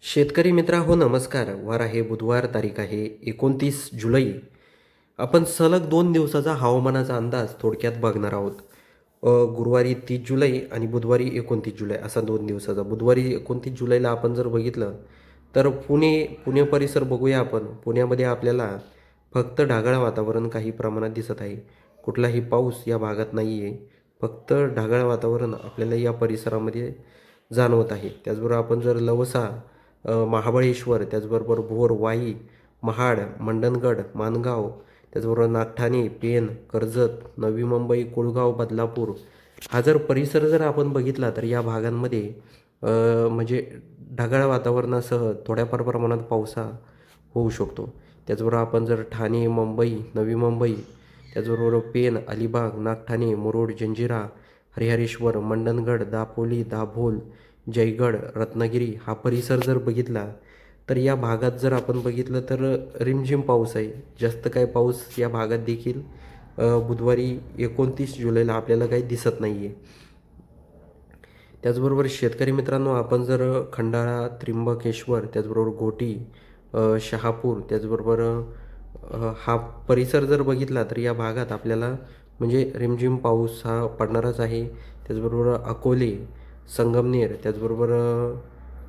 शेतकरी मित्रा हो नमस्कार. वार आहे बुधवार, तारीख आहे 29 जुलै. आपण सलग 2 दिवसाचा हवामानाचा अंदाज थोडक्यात बघणार आहोत. गुरुवारी 30 जुलै आणि बुधवारी 29 जुलै असा 2 दिवसाचा. बुधवारी 29 जुलैला आपण जर बघितलं तर पुणे परिसर बघूया आपण. पुण्यामध्ये आपल्याला फक्त ढगाळ वातावरण काही प्रमाणात दिसत आहे. कुठलाही पाऊस या भागात नाही आहे. फक्त ढगाळ वातावरण आपल्याला या परिसरामध्ये जाणवत आहे. त्याचबरोबर आपण जर लवसा, महाबळेश्वर, त्याचबरोबर भोर, वाई, महाड, मंडणगड, माणगाव, त्याचबरोबर नागठाणे, पेण, कर्जत, नवी मुंबई, कुळगाव, बदलापूर हा जर परिसर जर आपण बघितला तर या भागांमध्ये म्हणजे ढगाळ वातावरणासह थोड्याफार प्रमाणात पावसा होऊ शकतो. त्याचबरोबर आपण जर ठाणे, मुंबई, नवी मुंबई, त्याचबरोबर पेण, अलिबाग, नागठाणे, मुरुड, जंजिरा, हरिहरेश्वर, मंडणगड, दापोली, दाभोल, जयगड, रत्नागिरी हा परिसर जर बघितला तर या भागात जर आपण बघितलं तर रिमझिम पाऊस आहे. जास्त काय पाऊस या भागात देखील बुधवारी 29 जुलैला आपल्याला काही दिसत नाही आहे. त्याचबरोबर शेतकरी मित्रांनो, आपण जर खंडाळा, त्र्यंबकेश्वर, त्याचबरोबर घोटी, शहापूर, त्याचबरोबर हा परिसर जर बघितला तर या भागात आपल्याला म्हणजे रिमझिम पाऊस हा पडणारच आहे. त्याचबरोबर अकोले, संगमनेर, त्याचबरोबर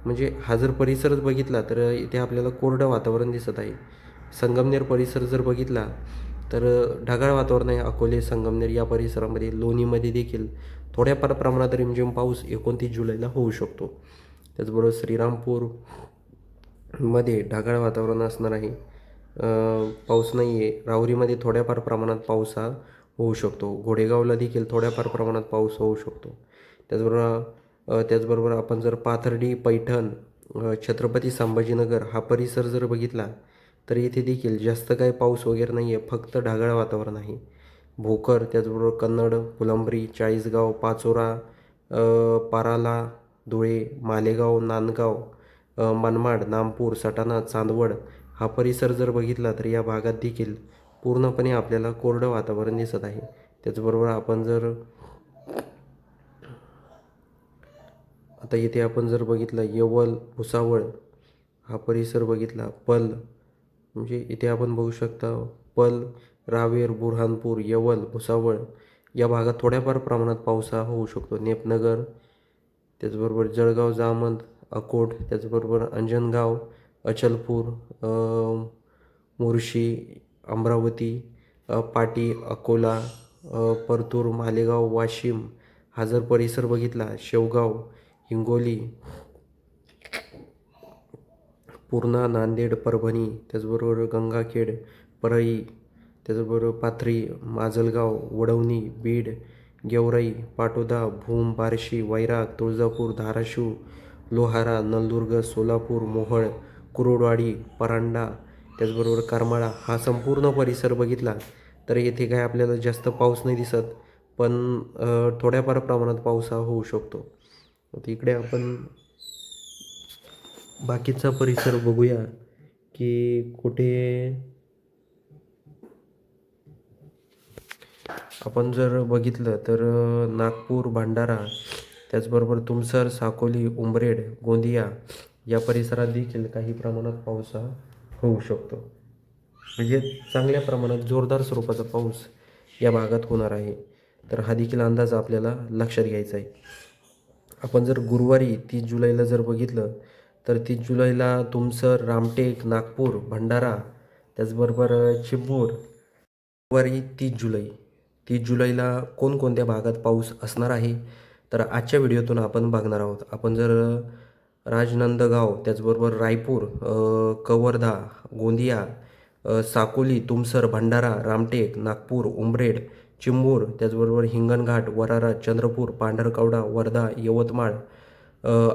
म्हणजे हा जर परिसरच बघितला तर इथे आपल्याला कोरडं वातावरण दिसत आहे. संगमनेर परिसर जर बघितला तर ढगाळ वातावरण आहे. अकोले, संगमनेर या परिसरामध्ये, लोणीमध्ये देखील थोड्याफार प्रमाणात रिमझिम पाऊस 29 जुलैला होऊ शकतो. त्याचबरोबर श्रीरामपूरमध्ये ढगाळ वातावरण असणार आहे. पाऊस नाही आहे. राहुरीमध्ये थोड्याफार प्रमाणात पाऊस हा होऊ शकतो. घोडेगावला देखील थोड्याफार प्रमाणात पाऊस होऊ शकतो. त्याचबरोबर आपण जर पाथर्डी, पैठण, छत्रपती संभाजीनगर हा परिसर जर बघितला तर इथे देखील जास्त काही पाऊस वगैरे नाही आहे. फक्त ढगाळ वातावरण आहे. भोकर, त्याचबरोबर कन्नड, फुलंब्री, चाळीसगाव, पाचोरा, पाराला, धुळे, मालेगाव, नांदगाव, मनमाड, नामपूर, सटाणा, चांदवड हा परिसर जर बघितला तर या भागात देखील पूर्णपणे आपल्याला कोरडं वातावरण दिसत आहे. त्याचबरोबर आपण जर आता इथे आपण जर बघितलं येवल, भुसावळ हा परिसर बघितला, पल म्हणजे इथे आपण बघू शकता पल, रावेर, बुरहानपूर, येवल, भुसावळ या भागात थोड्याफार प्रमाणात पाऊस हा होऊ शकतो. नेपनगर, त्याचबरोबर जळगाव, जामंत, अकोट, त्याचबरोबर अंजनगाव, अचलपूर, मोर्शी, अमरावती, पाटी, अकोला, परतूर, मालेगाव, वाशिम हा जर परिसर बघितला, शेवगाव, हिंगोली, पूर्णा, नांदेड, परभणी, त्याचबरोबर गंगाखेड, परळी, त्याचबरोबर पाथरी, माजलगाव, वडवणी, बीड, गेवराई, पाटोदा, भूम, बार्शी, वैराग, तुळजापूर, धाराशिव, लोहारा, नलदुर्ग, सोलापूर, मोहोळ, कुरोडवाडी, परांडा, त्याचबरोबर करमाळा हा संपूर्ण परिसर बघितला तर येथे काय आपल्याला जास्त पाऊस नाही दिसत, पण थोड्याफार प्रमाणात पाऊस हा होऊ शकतो. आता इकडे आपण बाकीचा परिसर बघूया की कुठे आपण जर बघितलं तर नागपूर, भंडारा, त्याचबरोबर तुमसर, साकोली, उमरेड, गोंदिया या परिसरात देखील काही प्रमाणात पाऊस हा होऊ शकतो. म्हणजे चांगल्या प्रमाणात जोरदार स्वरूपाचा पाऊस या भागात होणार आहे. तर हा देखील अंदाज आपल्याला लक्षात घ्यायचा आहे. आपण जर गुरुवारी 30 जुलैला जर बघितलं तर 30 जुलैला तुमसर, रामटेक, नागपूर, भंडारा, त्याचबरोबर चिंबूर. गुरुवारी 30 जुलैला कोणकोणत्या भागात पाऊस असणार आहे तर आजच्या व्हिडिओतून आपण बघणार आहोत. आपण जर राजनंदगाव, त्याचबरोबर रायपूर, कवर्धा, गोंदिया, साकोली, तुमसर, भंडारा, रामटेक, नागपूर, उमरेड, चिंबूर, त्याचबरोबर हिंगणघाट, वरारा, चंद्रपूर, पांढरकवडा, वर्धा, यवतमाळ,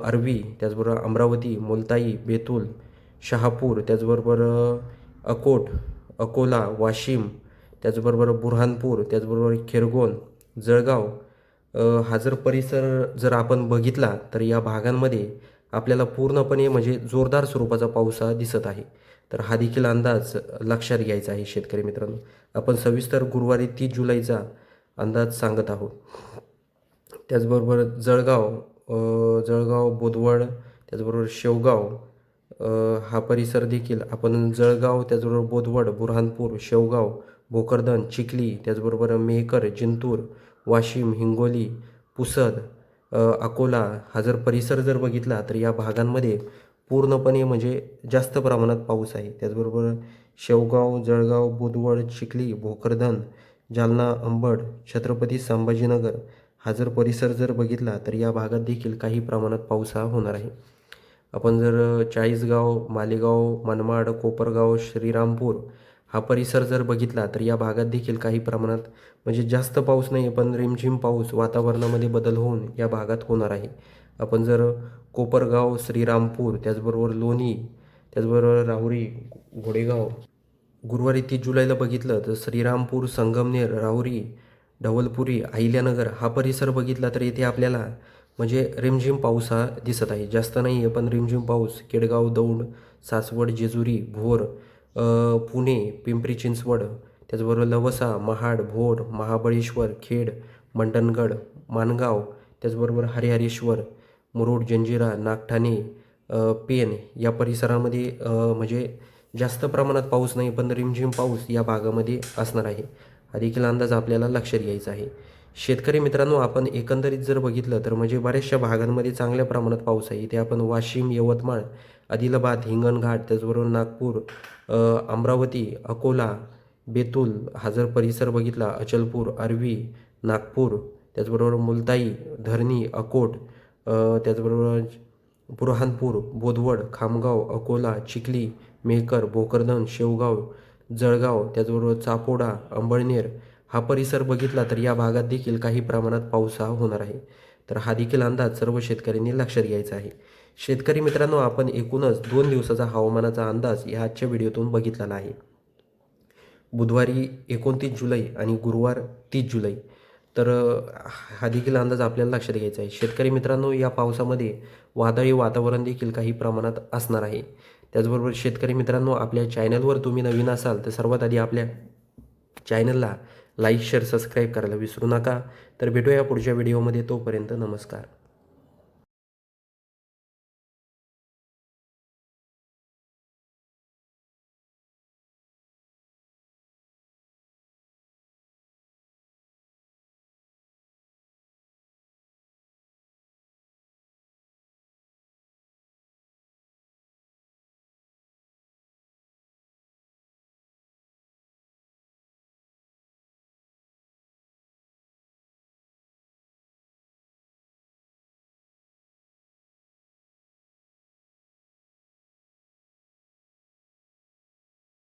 आर्वी, त्याचबरोबर अमरावती, मुलताई, बेतूल, शहापूर, त्याचबरोबर अकोट, अकोला, वाशिम, त्याचबरोबर बुरहानपूर, त्याचबरोबर खिरगोन, जळगाव हा जर परिसर जर आपण बघितला तर या भागांमध्ये आपल्याला पूर्णपणे म्हणजे जोरदार स्वरूपाचा पाऊस हा दिसत आहे. तर हा देखील अंदाज लक्षात घ्यायचा आहे शेतकरी मित्रांनो. आपण सविस्तर गुरुवारी 30 जुलैचा अंदाज सांगत आहोत. त्याचबरोबर जळगाव, बोदवड, त्याचबरोबर शेवगाव, हा परिसर देखील आपण जळगाव, त्याचबरोबर बोदवड, बुऱ्हाणपूर, शेवगाव, भोकरदन, चिखली, त्याचबरोबर मेहकर, जिंतूर, वाशिम, हिंगोली, पुसद, अकोला हा जर परिसर जर बघितला तर या भागांमध्ये पूर्णपणे म्हणजे जास्त प्रमाणात पाऊस आहे. त्याचबरोबर शेवगाव, जळगाव, बोदवड, चिखली, भोकरदन, जालना, अंबड, छत्रपती संभाजीनगर हा जर परिसर जर बघितला तर या भागात देखील काही प्रमाणात पाऊस हा होणार आहे. आपण जर चाळीसगाव, मालेगाव, मनमाड, कोपरगाव, श्रीरामपूर हा परिसर जर बघितला तर या भागात देखील काही प्रमाणात म्हणजे जास्त पाऊस नाही पण रिमझिम पाऊस वातावरणामध्ये बदल होऊन या भागात होणार आहे. आपण जर कोपरगाव, श्रीरामपूर, त्याचबरोबर लोणी, त्याचबरोबर राहुरी, घोडेगाव गुरुवारी 30 जुलैला बघितलं तर श्रीरामपूर, संगमनेर, राहुरी, ढवळपुरी, अहिल्यानगर हा परिसर बघितला तर इथे आपल्याला म्हणजे रिमझिम पाऊस हा दिसत आहे. जास्त नाही आहे पण रिमझिम पाऊस केडगाव, दौंड, सासवड, जेजुरी, भोर, पुणे, पिंपरी चिंचवड, त्याचबरोबर लवसा, महाड, भोर, महाबळेश्वर, खेड, मंडणगड, माणगाव, त्याचबरोबर हरिहरेश्वर, मुरुड, जंजिरा, नागठाणे, पेण या परिसरामध्ये म्हणजे जास्त प्रमाणात पाऊस नाही पण रिमझिम पाऊस या भागामध्ये असणार आहे. हा देखील अंदाज आपल्याला लक्षात घ्यायचा आहे. शेतकरी मित्रांनो, आपण एकंदरीत जर बघितलं तर म्हणजे बऱ्याचशा भागांमध्ये चांगल्या प्रमाणात पाऊस आहे. इथे आपण वाशिम, यवतमाळ, आदिलाबाद, हिंगणघाट, त्याचबरोबर नागपूर, अमरावती, अकोला, बेतूल हा जर परिसर बघितला, अचलपूर, आर्वी, नागपूर, त्याचबरोबर मुलताई, धरणी, अकोट, त्याचबरोबर बुरहानपूर, बोदवड, खामगाव, अकोला, चिखली, मेहकर, भोकरदन, शेवगाव, जळगाव, त्याचबरोबर चापोडा, अंबळनेर हा परिसर बघितला तर या भागात देखील काही प्रमाणात पाऊस हा होणार आहे. तर हा देखील अंदाज सर्व शेतकऱ्यांनी लक्षात घ्यायचा आहे. शेतकरी मित्रांनो, आपण एकूणच 2 दिवसाचा हवामानाचा अंदाज या आजच्या व्हिडिओतून बघितलेला आहे. बुधवारी 29 जुलै आणि गुरुवार 30 जुलै. तर हा देखील अंदाज आपल्याला लक्षात घ्यायचा आहे. शेतकरी मित्रांनो, या पावसामध्ये वादळी वातावरण देखील काही प्रमाणात असणार आहे. त्याचबरोबर शेतकरी मित्रांनो, आपल्या चॅनलवर तुम्ही नवीन असाल तर सर्वात आधी आपल्या चॅनलला लाईक, शेअर, सबस्क्राईब करायला विसरू नका. तर भेटूया पुढच्या व्हिडिओमध्ये. तोपर्यंत नमस्कार.